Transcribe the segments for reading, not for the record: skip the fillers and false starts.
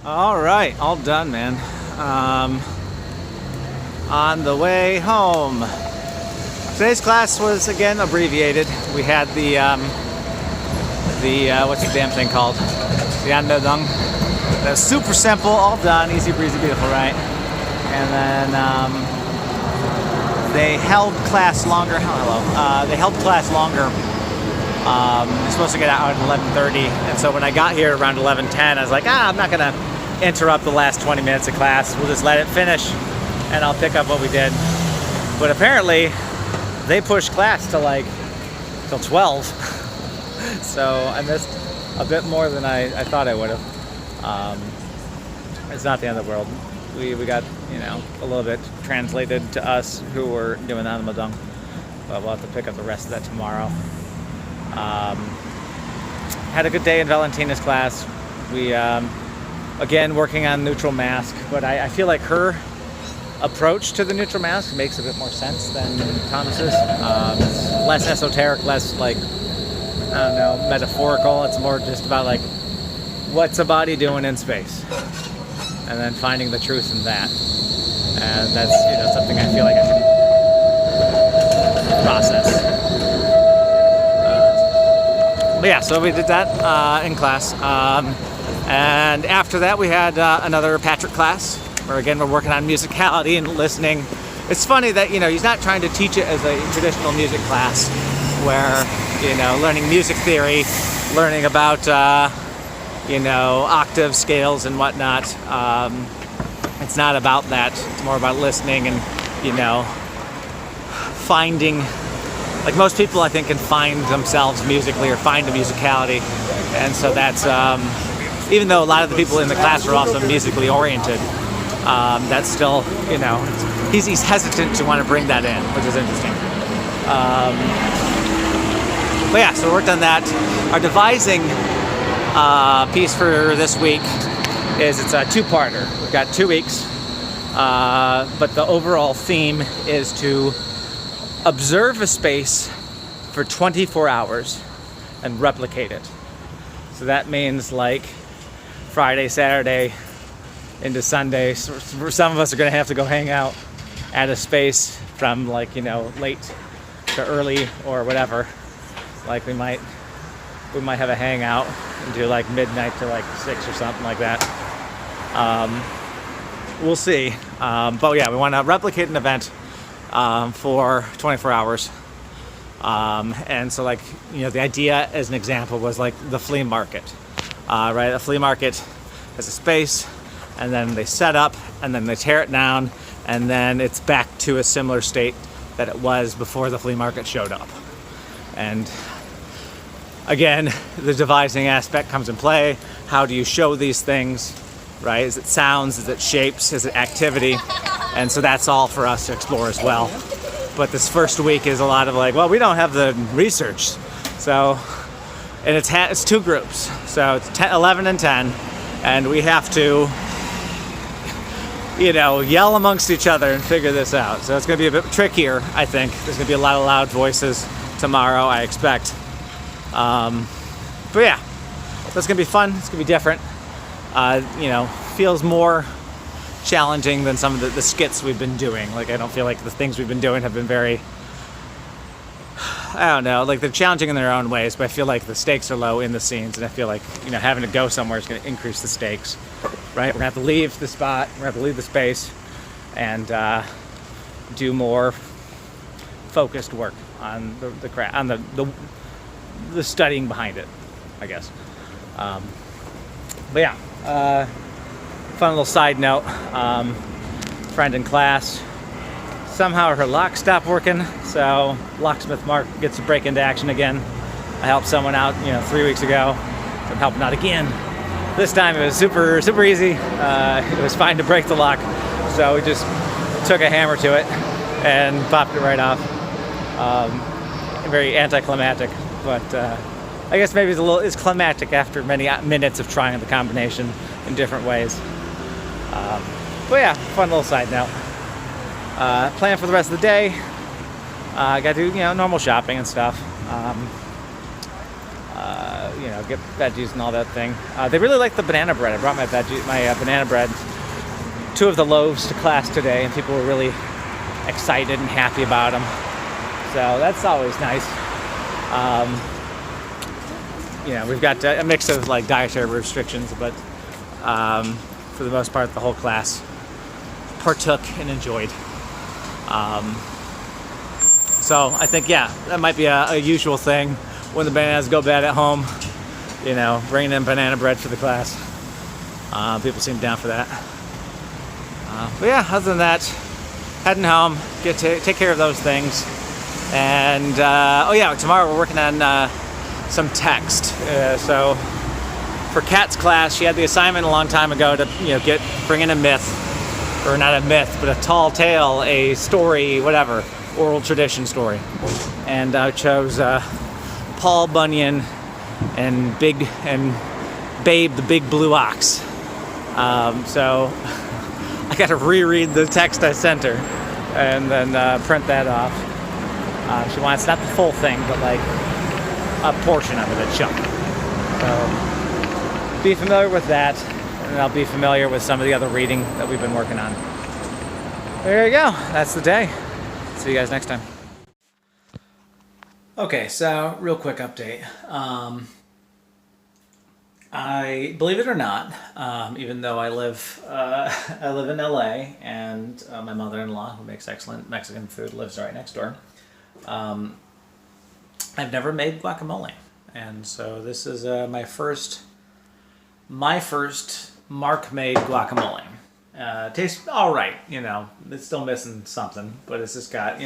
All right, all done, man. On the way home. Today's class was again abbreviated. We had the what's the damn thing called? The Anmel-DONE. That's super simple, all done, easy breezy, beautiful, right? And then they held class longer. They held class longer. They're supposed to get out at 11:30, and so when I got here around 11:10, I was like, I'm not gonna interrupt the last 20 minutes of class. We'll just let it finish, and I'll pick up what we did. But apparently, they pushed class to till 12, so I missed a bit more than I thought I would have. It's not the end of the world. We got a little bit translated to us who were doing the Anmel-DONE, but we'll have to pick up the rest of that tomorrow. Had a good day in Valentina's class. We again working on neutral mask, but I feel like her approach to the neutral mask makes a bit more sense than Thomas's. It's less esoteric, less metaphorical. It's more just about what's a body doing in space, and then finding the truth in that. And that's something I feel like I can process. But yeah, so we did that in class, and after that we had another Patrick class, where again we're working on musicality and listening. It's funny that he's not trying to teach it as a traditional music class, where learning music theory, learning about octave scales and whatnot. It's not about that. It's more about listening and finding. Like most people, I think, can find themselves musically or find a musicality, and so that's even though a lot of the people in the class are also musically oriented, that's still he's hesitant to want to bring that in, which is interesting. But yeah, so we worked on that. Our devising piece for this week it's a two-parter. We've got 2 weeks, but the overall theme is to observe a space for 24 hours and replicate it. So that means Friday, Saturday into Sunday. So some of us are going to have to go hang out at a space from late to early or whatever. We might have a hangout and do midnight to 6 or something like that. We'll see. But yeah, we want to replicate an event for 24 hours. And so the idea as an example was the flea market, right? A flea market has a space, and then they set up, and then they tear it down, and then it's back to a similar state that it was before the flea market showed up. And again, the devising aspect comes in play. How do you show these things, right? Is it sounds? Is it shapes? Is it activity? And so that's all for us to explore as well. But this first week is a lot of we don't have the research. So, and it's 2 groups. So it's 11 and 10. And we have to, yell amongst each other and figure this out. So it's going to be a bit trickier, I think. There's going to be a lot of loud voices tomorrow, I expect. But yeah, so it's going to be fun. It's going to be different. Feels more challenging than some of the skits we've been doing. I don't feel like the things we've been doing have been very, I don't know, they're challenging in their own ways, but I feel like the stakes are low in the scenes, and I feel like, having to go somewhere is going to increase the stakes, right? We're going to have to leave the spot, we're going to have to leave the space, and do more focused work on the craft, on the studying behind it, I guess. But yeah, fun little side note, friend in class, somehow her lock stopped working, so locksmith Mark gets to break into action again. I helped someone out 3 weeks ago, so I'm helping out again. This time it was super easy. It was fine to break the lock, so we just took a hammer to it and popped it right off. Very anticlimactic, but I guess maybe it's climactic after many minutes of trying the combination in different ways. But yeah, fun little side note. Plan for the rest of the day. Got to do normal shopping and stuff. get veggies and all that thing. They really like the banana bread. I brought my banana bread, 2 of the loaves to class today, and people were really excited and happy about them. So that's always nice. We've got a mix of like dietary restrictions, but for the most part, the whole class partook and enjoyed. So I think, that might be a usual thing when the bananas go bad at home. Bringing in banana bread for the class. People seem down for that. But yeah, other than that, heading home, take care of those things. And tomorrow we're working on some text. So for Kat's class, she had the assignment a long time ago to bring in a myth, or not a myth, but a tall tale, a story, whatever, oral tradition story. And I chose Paul Bunyan and Babe the Big Blue Ox. So I got to reread the text I sent her and then print that off. She wants not the full thing, but like a portion of it, a chunk. So be familiar with that, and I'll be familiar with some of the other reading that we've been working on. There you go. That's the day. See you guys next time. Okay, so real quick update. I believe it or not, even though I live in LA, and my mother-in-law, who makes excellent Mexican food, lives right next door. I've never made guacamole, and so this is my first Mark-made guacamole. Tastes all right, It's still missing something, but it's just got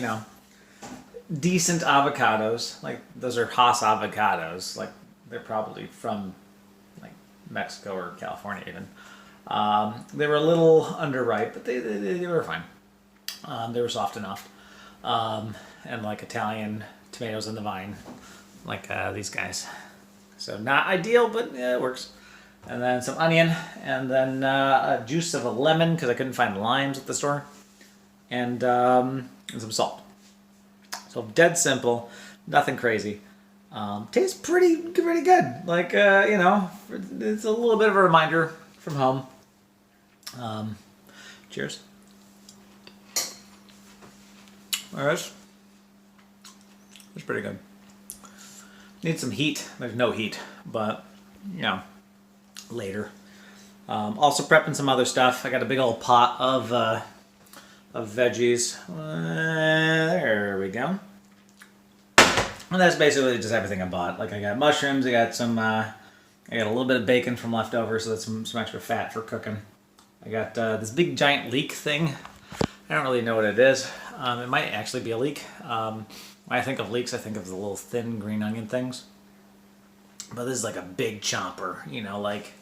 decent avocados. Like those are Hass avocados. Like they're probably from like Mexico or California even. They were a little underripe, but they were fine. They were soft enough. And like Italian tomatoes in the vine, like these guys. So not ideal, but it works. And then some onion, and then a juice of a lemon because I couldn't find limes at the store, and some salt. So dead simple, nothing crazy. Tastes pretty good. Like it's a little bit of a reminder from home. Cheers. All right. It's pretty good. Need some heat. There's no heat, but later. Also prepping some other stuff. I got a big old pot of veggies. There we go. And that's basically just everything I bought. Like I got mushrooms. I got a little bit of bacon from leftovers, so that's some extra fat for cooking. I got this big giant leek thing. I don't really know what it is. It might actually be a leek. When I think of leeks, I think of the little thin green onion things. But this is like a big chomper, like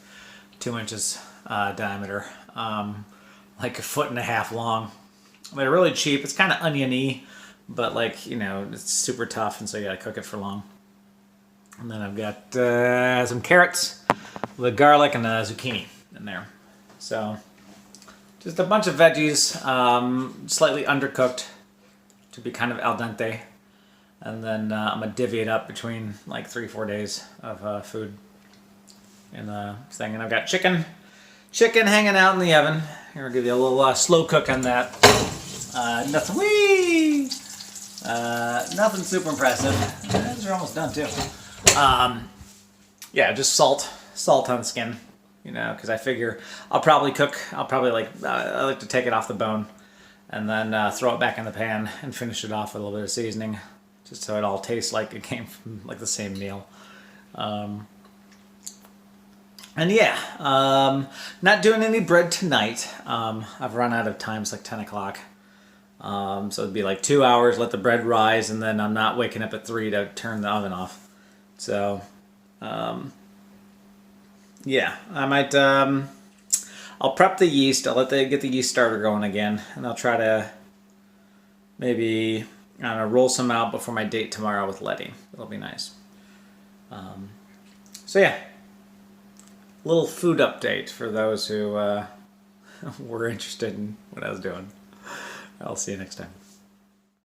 2 inches diameter, like 1.5 feet long. They're really cheap. It's kind of oniony, but like, it's super tough, and so you gotta cook it for long. And then I've got some carrots with garlic and a zucchini in there. So just a bunch of veggies, slightly undercooked to be kind of al dente. And then I'm gonna divvy it up between like 3-4 days of food in the thing. And I've got chicken hanging out in the oven. Here, I'll give you a little slow cook on that. Nothing super impressive. These are almost done too. Just salt on the skin, because I figure I like to take it off the bone and then throw it back in the pan and finish it off with a little bit of seasoning, just so it all tastes like it came from like the same meal. Not doing any bread tonight. I've run out of time. It's like 10 o'clock. So it'd be like 2 hours, let the bread rise, and then I'm not waking up at 3 to turn the oven off. So, I might, I'll prep the yeast. I'll get the yeast starter going again, and I'll try to maybe, roll some out before my date tomorrow with Letty. It'll be nice. Little food update for those who were interested in what I was doing. I'll see you next time.